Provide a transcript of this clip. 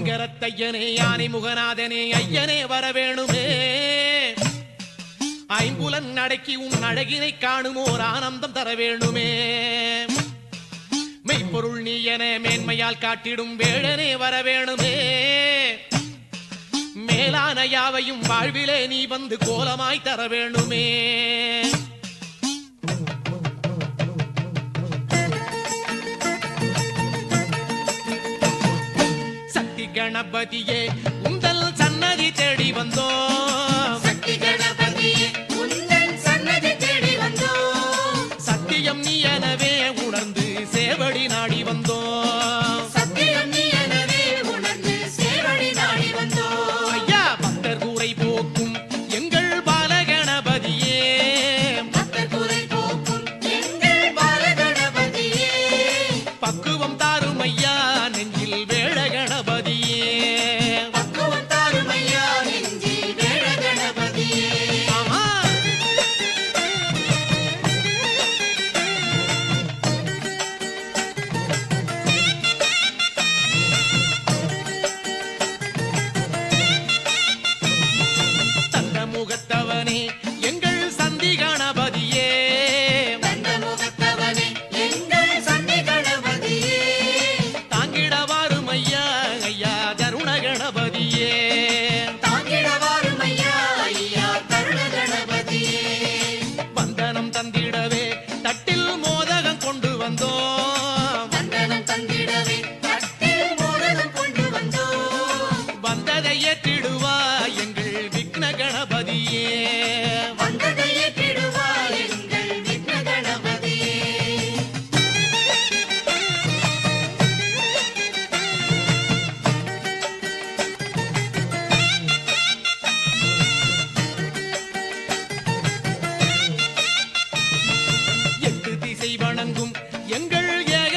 ஐங்கரத்தையனே யானை முகநாதனே ஐயனே வரவேணுமே ஐம்புலன் அடக்கி உன் அழகினை காணுமோர் ஆனந்தம் தர வேணுமே மெய்ப்பொருள் நீ என மேன்மையால் காட்டிடும் வேடனே வரவேணுமே மேலான யாவையும் வாழ்விலே நீ வந்து கோலமாய் தர வேணுமே சக்தி கணபதியே உந்தல் சன்னதி தேடி வந்தோம் சக்தி கணபதியே உந்தன் சன்னதி தேடி வந்தோம் சத்தியம் நீ எனவே உணர்ந்து சேவடி நாடி வந்தோம் சத்தியம் நீ எனவே உணர்ந்து சேவடி நாடி வந்தோம் ஐயா பக்தர் கூரை போக்கும் எங்கள் பாலகணபதியே பக்தர் குறை போக்கும் எங்கள் பாலகணபதியே பக்குவம் தாரும் ஐயா நெஞ்சில் வேழ கணபதியே பக்குவம் தாரும் ஐயா நெஞ்சில் வேழ கணபதியே ஆமா தந்த முகத்தவனே எங்கள் சந்தி கணபதியே தந்த முகத்தவனே எங்கள் சந்தி கணபதியே தாங்கிட வாரும் ஐயா ஐயா தருண கணபதியே தாங்கிட வாரும் ஐயா ஐயா தருண கணபதியே வந்தனம் தந்திடவே தட்டில் மோதகம் கொண்டு வந்தோம் வந்தனம் தந்திடவே தட்டில் மோதகம் கொண்டு வந்தோம் வந்ததை ஏற்றிடுவா எங்கள் விக்ன கணபதியே வந்ததை ஏற்றிடுவாய் எங்கள் விக்ன கணபதியே எட்டு திசை வணங்கும் எங்கள் ஏக